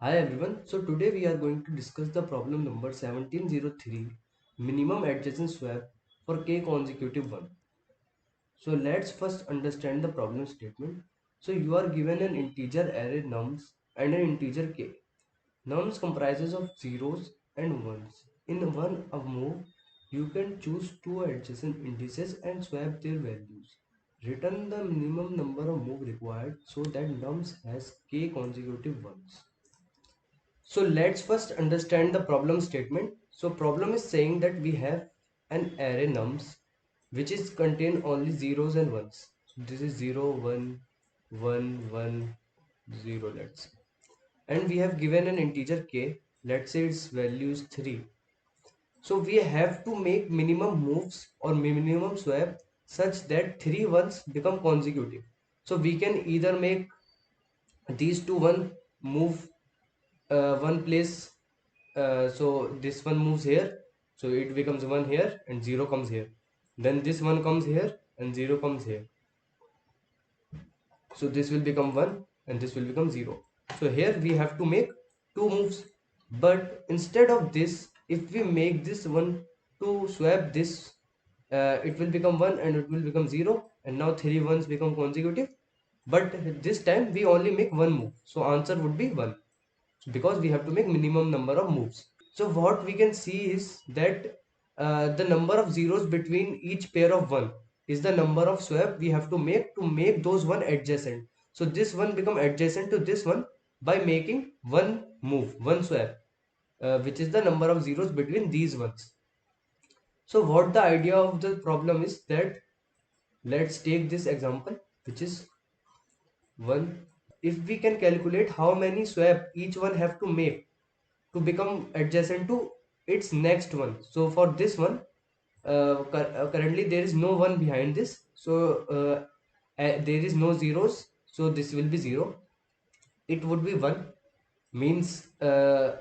Hi everyone. So today we are going to discuss the problem number 1703, minimum adjacent swap for k consecutive 1. So let's first understand the problem statement. So you are given an integer array nums and an integer k. Nums comprises of zeros and ones. In one of move, you can choose two adjacent indices and swap their values. Return the minimum number of move required so that nums has k consecutive ones. So let's first understand the problem statement. So problem is saying that we have an array nums which is contain only zeros and ones. This is 0, 1, 1, 1, 0, let's say. And we have given an integer k, let's say its value is 3. So we have to make minimum moves or minimum swap such that three ones become consecutive. So we can either make these two one move one place, so this one moves here, so it becomes 1 here and 0 comes here, then this one comes here and 0 comes here, so this will become 1 and this will become 0. So here we have to make two moves, but instead of this, if we make this one to swap this, it will become 1 and it will become 0, and now three ones become consecutive, but this time we only make one move, so answer would be 1 because we have to make minimum number of moves. So what we can see is that the number of zeros between each pair of one is the number of swap we have to make those one adjacent. So this one become adjacent to this one by making one move, one swap, which is the number of zeros between these ones. So what the idea of the problem is that, let's take this example, which is 1. If we can calculate how many swap each one have to make to become adjacent to its next one. So for this one, currently there is no one behind this, so there is no zeros, so this will be 0. It would be 1, means there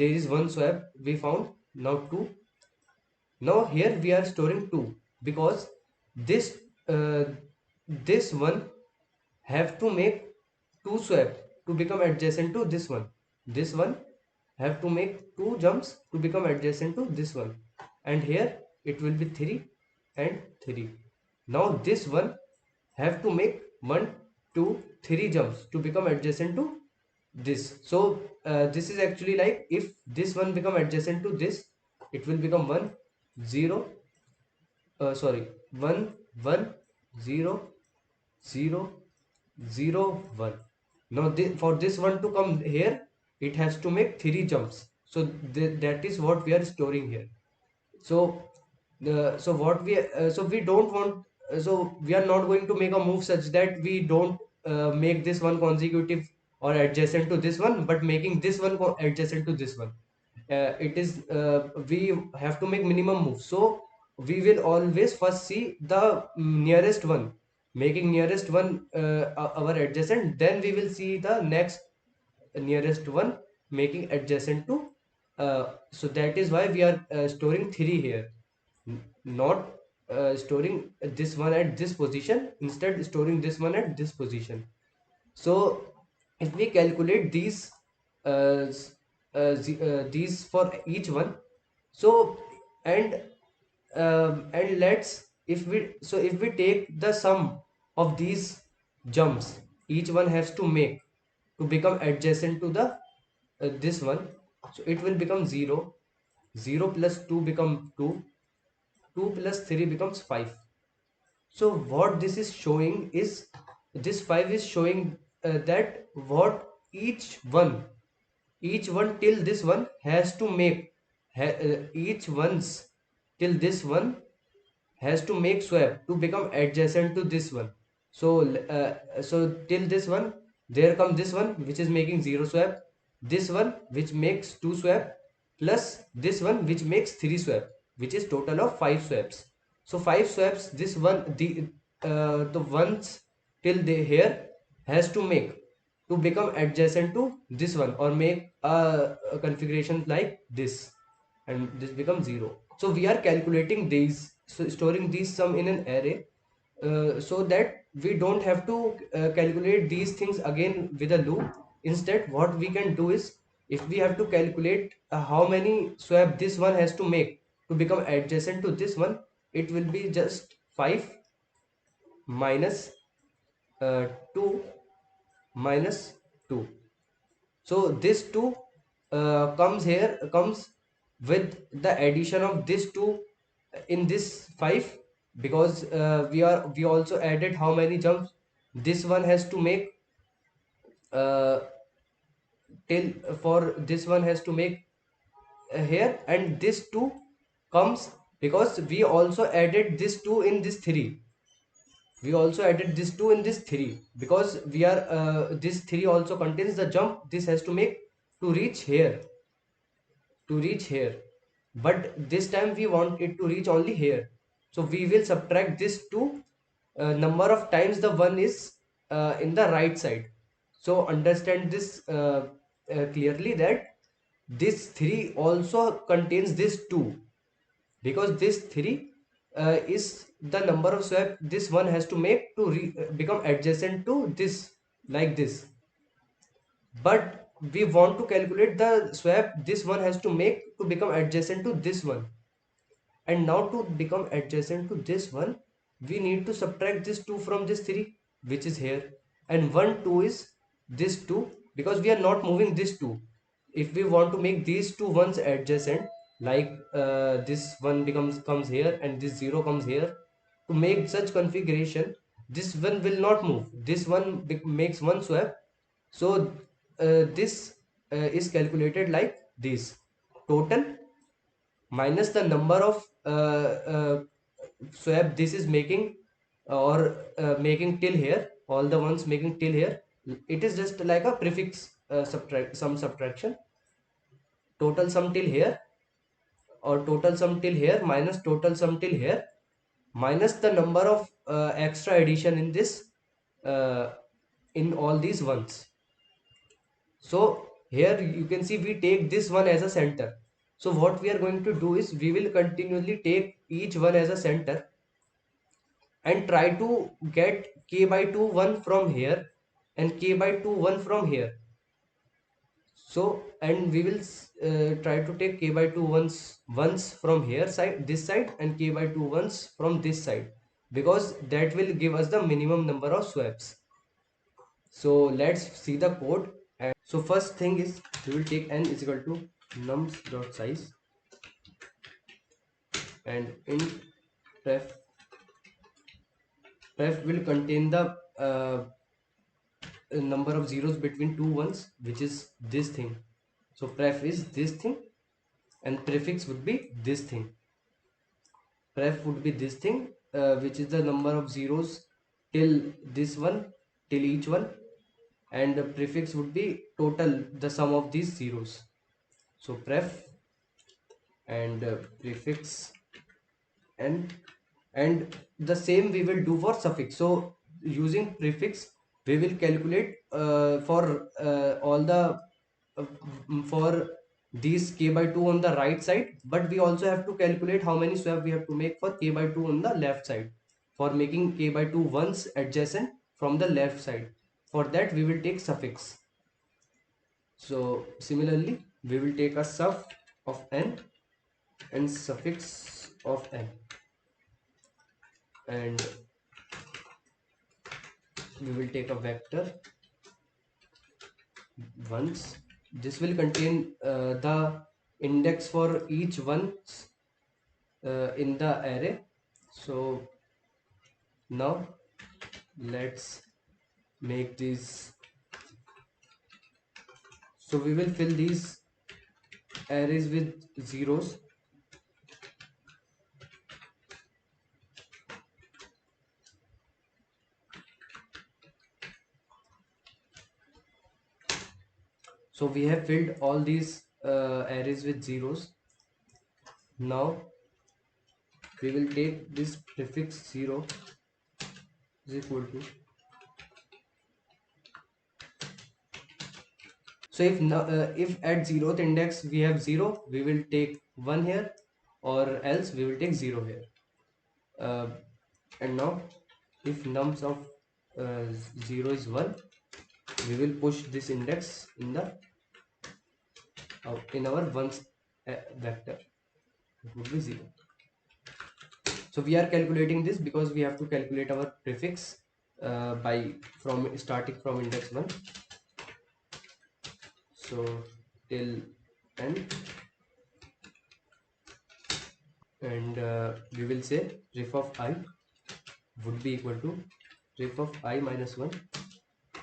is one swap we found. Now 2. Now here we are storing 2 because this uh, this one have to make two swap to become adjacent to this one. This one have to make two jumps to become adjacent to this one, and here it will be 3 and 3. Now this one have to make 1 2 3 jumps to become adjacent to this. So this is actually like, if this one become adjacent to this, it will become 1 0, sorry, 1 1 0 0 0 1. Now for this one to come here, it has to make three jumps, so that is what we are storing here. So so what we so we don't want, so we are not going to make a move such that we don't make this one consecutive or adjacent to this one, but making this one adjacent to this one. It is we have to make minimum move, so we will always first see the nearest one, making nearest one our adjacent, then we will see the next nearest one making adjacent to, so that is why we are storing 3 here, not storing this one at this position, instead storing this one at this position. So if we calculate uh, these for each one, so and and let's, if we take the sum of these jumps each one has to make to become adjacent to the this one, so it will become 0. 0 plus 2 become 2. 2 plus 3 becomes 5. So what this is showing is, this 5 is showing that what each one till this one has to make, each one's till this one has to make swap to become adjacent to this one. So so till this one, there comes this one which is making 0 swap, this one which makes 2 swap, plus this one which makes 3 swap, which is total of 5 swaps. So 5 swaps, this one, the ones till they here has to make to become adjacent to this one, or make a configuration like this, and this becomes 0. So we are calculating these, so storing these sum in an array, so that we don't have to calculate these things again with a loop. Instead, what we can do is, if we have to calculate how many swap this one has to make to become adjacent to this one, it will be just 5 minus 2 minus 2. So this 2 comes with the addition of this 2 in this 5, because we also added how many jumps this one has to make, uh, till for this one has to make here, and this 2 comes because we also added this 2 in this 3. We also added this 2 in this 3 because we are this 3 also contains the jump this has to make to reach here, but this time we want it to reach only here. So we will subtract this 2 number of times the one is in the right side. So understand this clearly, that this 3 also contains this 2, because this 3 is the number of swap this one has to make to become adjacent to this, like this. But we want to calculate the swap this one has to make to become adjacent to this one. And now to become adjacent to this one, we need to subtract this 2 from this 3, which is here. And 1 2 is this 2, because we are not moving this 2. If we want to make these two ones adjacent, like this one comes here and this 0 comes here, to make such configuration, this one will not move, this one makes one swap. So this is calculated like this: total minus the number of swap this is making, or making till here, all the ones making till here. It is just like a prefix subtraction. Total sum till here, or total sum till here minus total sum till here, minus the number of extra addition in this, uh, in all these ones. So here you can see we take this one as a center. So what we are going to do is, we will continually take each one as a center and try to get k by 2 1 from here and k by 2 1 from here. So, and we will try to take k by 2 once from here side, this side, and k by 2 once from this side, because that will give us the minimum number of swaps. So let's see the code. And so first thing is, we will take n is equal to nums dot size, and int ref will contain the number of zeros between two ones, which is this thing. So pref is this thing, and prefix would be this thing. Pref would be this thing, which is the number of zeros till this one, till each one, and the prefix would be total, the sum of these zeros. So pref and prefix and the same we will do for suffix. So using prefix, we will calculate for all the uh, for these k by 2 on the right side, but we also have to calculate how many swap we have to make for k by 2 on the left side, for making k by 2 once adjacent from the left side. For that we will take suffix. So similarly, we will take a suff of n and suffix of n, and we will take a vector once. This will contain the index for each one in the array. So now let's make these. So we will fill these arrays with zeros. So we have filled all these arrays with zeros. Now we will take this prefix 0 is equal to. So if at 0th index we have 0, we will take 1 here, or else we will take 0 here. And now if nums of 0 is 1, we will push this index in the in our ones vector. It would be 0. So we are calculating this because we have to calculate our prefix by from starting from index 1, so till n, and we will say ref of I would be equal to ref of I minus 1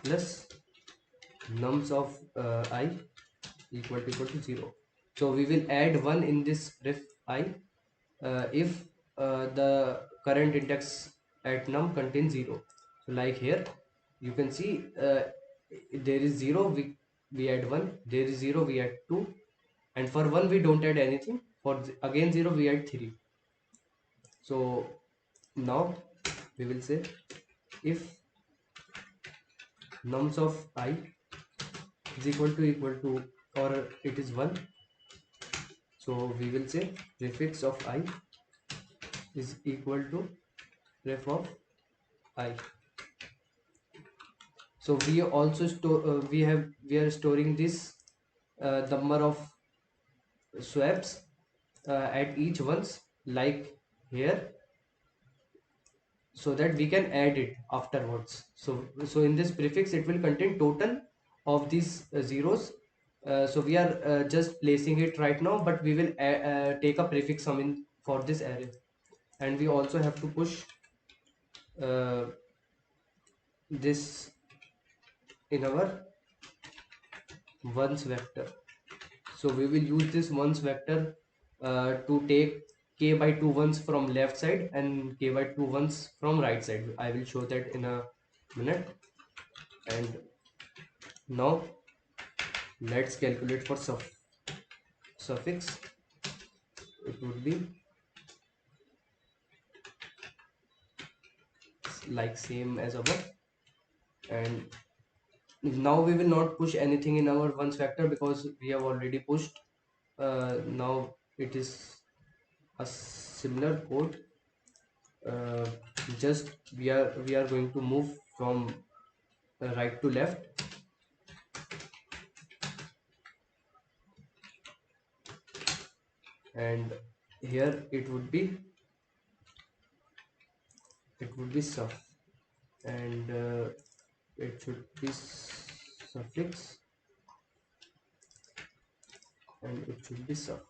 plus nums of I equal to 0. So we will add 1 in this ref I if the current index at num contains 0. So like here you can see there is 0, we add 1, there is 0, we add 2, and for 1 we don't add anything, for again 0 we add 3. So now we will say if nums of I is equal to or it is 1, so we will say prefix of I is equal to ref of I. So we also store we are storing this number of swaps at each ones like here, so that we can add it afterwards. So in this prefix it will contain total of these zeros. So we are just placing it right now, but we will take a prefix sum in for this array, and we also have to push uh, this in our ones vector. So we will use this ones vector to take k by 2 ones from left side and k by 2 ones from right side. I will show that in a minute. And now let's calculate for suffix. It would be like same as above. And now we will not push anything in our ones vector because we have already pushed. Now it is a similar code. uh, just we are going to move from right to left, and here it would be suff, and it should be suffix, and it should be suff,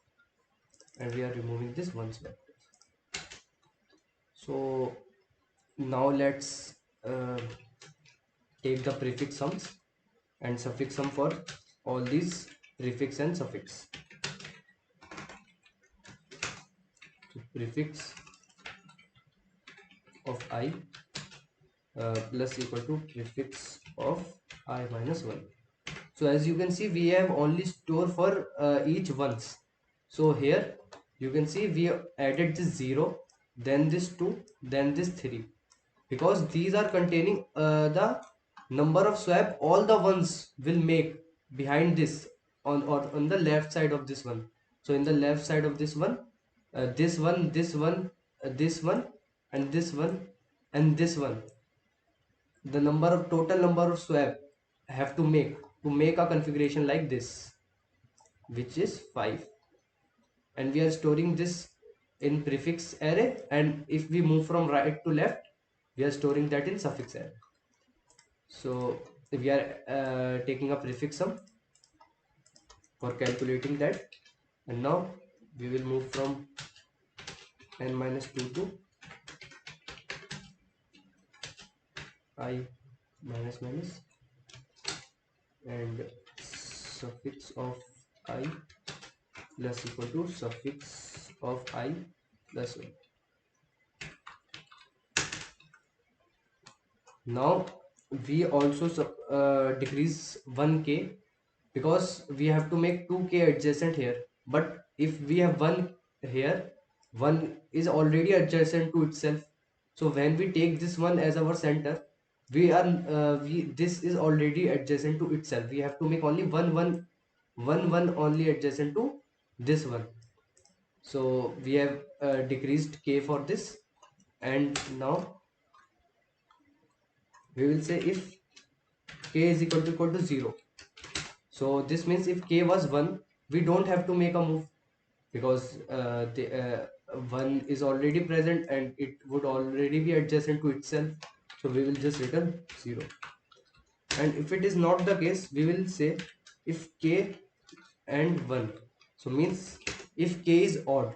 and we are removing this ones vector. So now let's take the prefix sums and suffix sum for all these prefix and suffix. So prefix of I plus equal to prefix of I minus 1. So as you can see we have only store for each ones. So here you can see we added this 0, then this 2, then this 3, because these are containing the number of swap all the ones will make behind this on, or on the left side of this one. So in the left side of this one, this one, this one, this one, and this one, and this one, the number of total number of swap have to make a configuration like this, which is 5, and we are storing this in prefix array, and if we move from right to left we are storing that in suffix array. So we are taking a prefix sum for calculating that, and now we will move from n minus 2 to I minus minus, and suffix of I plus equal to suffix of I plus 1. Now we also decrease 1k because we have to make 2k adjacent here, but if we have 1 here, 1 is already adjacent to itself. So when we take this one as our center, we are this is already adjacent to itself. We have to make only one only adjacent to this one. So we have decreased k for this, and now we will say if k is equal to 0. So this means if k was 1, we don't have to make a move, because the 1 is already present and it would already be adjacent to itself. So we will just return 0. And if it is not the case, we will say if k and 1. So means if k is odd.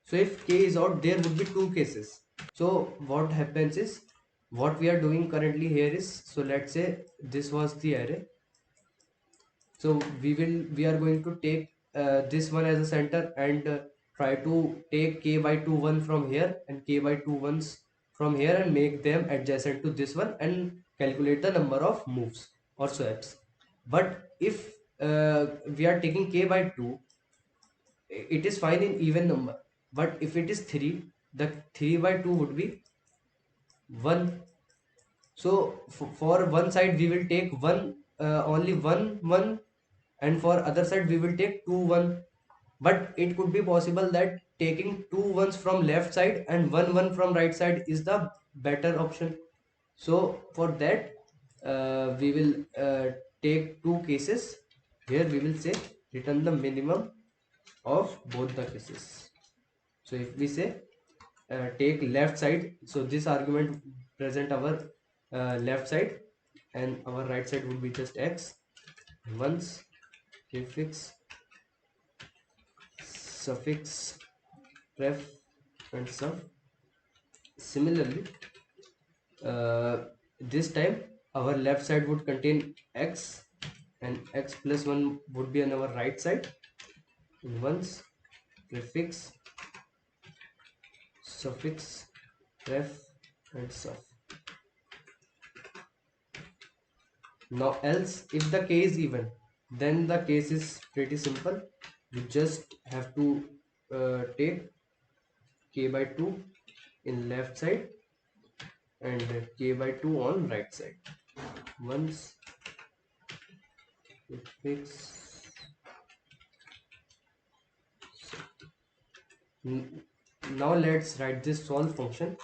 So if k is odd, there would be two cases. So what happens is, what we are doing currently here is, so let's say this was the array. So we are going to take this one as a center, and try to take k by 2 1 from here and k by 2 ones from here, and make them adjacent to this one, and calculate the number of moves or swaps. But if we are taking k by 2, it is fine in even number. But if it is 3, the 3 by 2 would be 1. So for one side we will take one, only one 1, and for other side we will take 2 1. But it could be possible that taking 2 ones from left side and 1 1 from right side is the better option. So for that, we will take two cases. Here we will say return the minimum of both the cases. So if we say take left side, so this argument present our left side, and our right side would be just x. Once, prefix, suffix, ref, and sum. Similarly, this time our left side would contain x, and x plus 1 would be on our right side. Once, prefix, suffix, ref, and sum. Now else, if the k is even, then the case is pretty simple. You just have to take k by 2 in left side and k by 2 on right side. Once, prefix. Now let's write this solve function.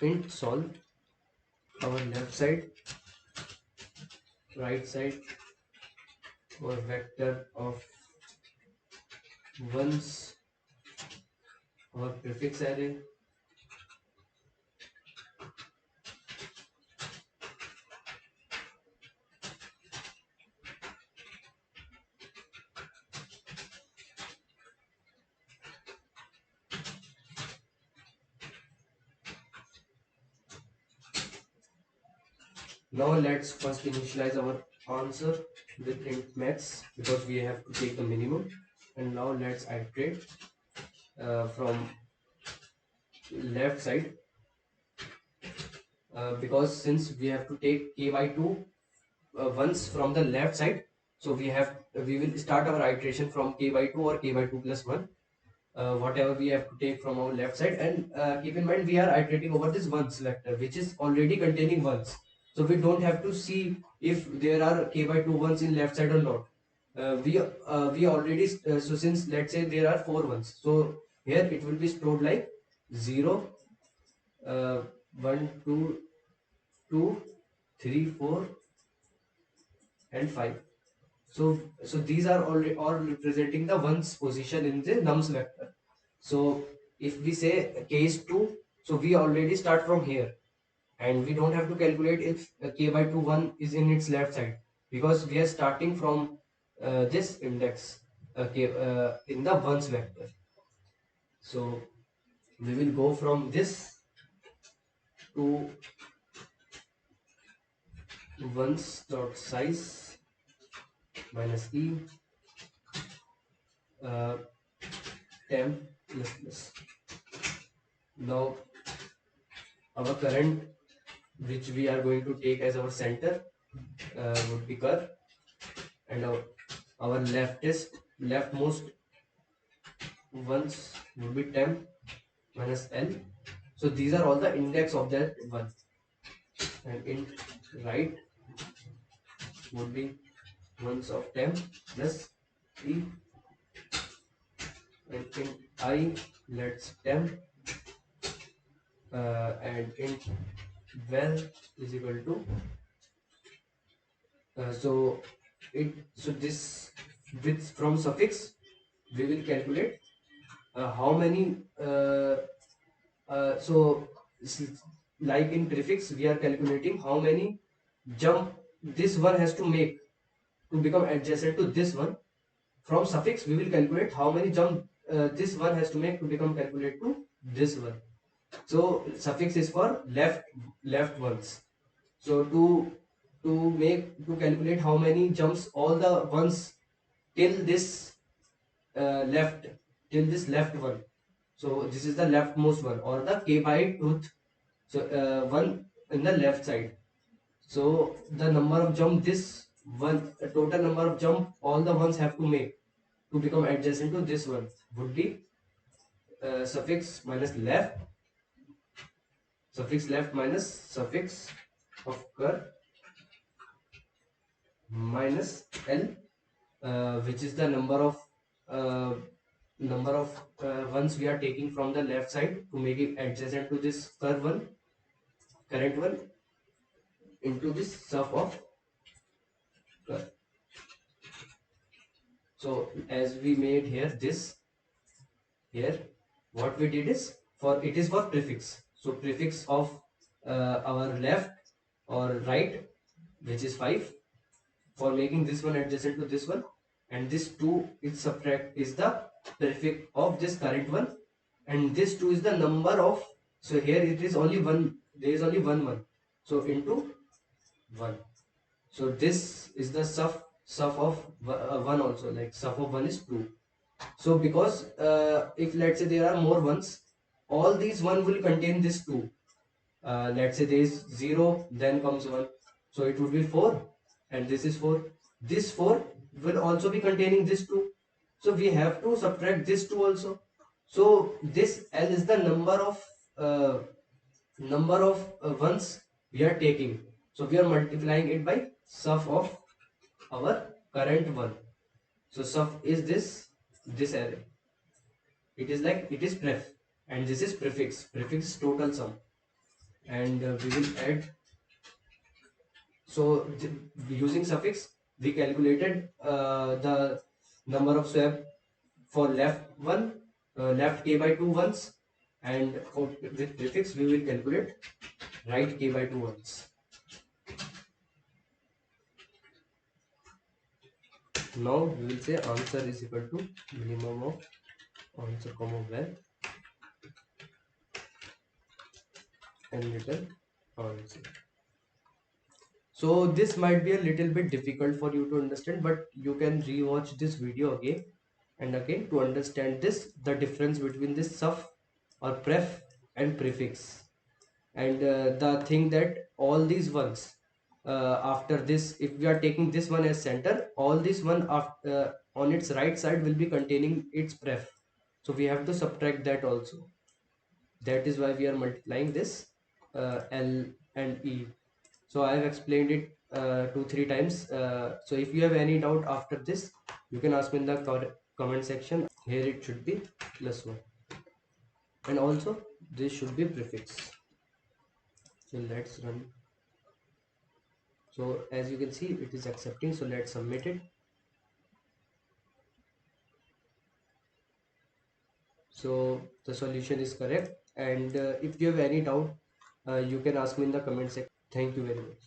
Int solve our left side, right side, or vector of ones, our prefix array. Now let's first initialize our answer with int max, because we have to take the minimum. And now let's iterate from left side, because since we have to take k by 2 once from the left side, so we will start our iteration from k by 2 or k by 2 plus 1, whatever we have to take from our left side. And keep in mind, we are iterating over this ones vector, which is already containing ones. So we don't have to see if there are k by 2 ones in left side or not. We already so since let's say there are 4 ones, so here it will be stored like 0, 1 2 2 3 4 and 5. So these are all representing the ones position in the nums vector. So if we say case 2, so we already start from here, and we don't have to calculate if k by 2 1 is in its left side, because we are starting from this index in the ones vector. So we will go from this to ones dot size minus e temp plus plus. Now our current, which we are going to take as our center, would be curve, and our leftmost ones would be temp minus l. So these are all the index of that one. And in right would be ones of temp plus e, and in I let's temp, and in well is equal to so this with from suffix we will calculate how many so like in prefix we are calculating how many jump this one has to make to become adjacent to this one. From suffix we will calculate how many jump this one has to make to become calculate to this one. So suffix is for left ones. So to calculate how many jumps all the ones till this left till this left one. So this is the leftmost one or the k by tooth. So one in the left side. So the number of jump this one total number of jump all the ones have to make to become adjacent to this one would be suffix minus left, suffix left minus suffix of cur minus l, which is the uh, number of ones we are taking from the left side to make it adjacent to this curve one, current one, into this sum of curve. So as we made here this here, what we did is for it is for prefix. So prefix of our left or right, which is 5, for making this one adjacent to this one, and this 2 is subtract is the prefix of this current one, and this 2 is the number of, so here it is only one, there is only one, so into 1. So this is the sum of 1 also, like sum of 1 is 2. So because if let's say there are more ones, all these one will contain this 2. Let's say there is 0, then comes 1. So it would be 4, and this is 4. This 4 will also be containing this 2. So we have to subtract this 2 also. So this L is the uh, number of ones we are taking. So we are multiplying it by sum of our current one. So sum is this array. It is like it is pref, and this is prefix. Prefix is total sum, and we will add. So using suffix, we calculated the number of swap for left one, left k by 2 ones, and for with prefix we will calculate right k by 2 ones. Now we will say answer is equal to minimum of answer comma well and little answer. So this might be a little bit difficult for you to understand, but you can rewatch this video again and again to understand this, the difference between this suff or pref and prefix. And the thing that all these ones after this, if we are taking this one as center, all this one after, on its right side will be containing its pref. So we have to subtract that also. That is why we are multiplying this L and E. So I have explained it 2-3 times. So if you have any doubt after this, you can ask me in the comment section. Here it should be +1, and also this should be prefix. So let's run. So as you can see, it is accepting. So let's submit it. So the solution is correct. And if you have any doubt, you can ask me in the comment section. Thank you very much.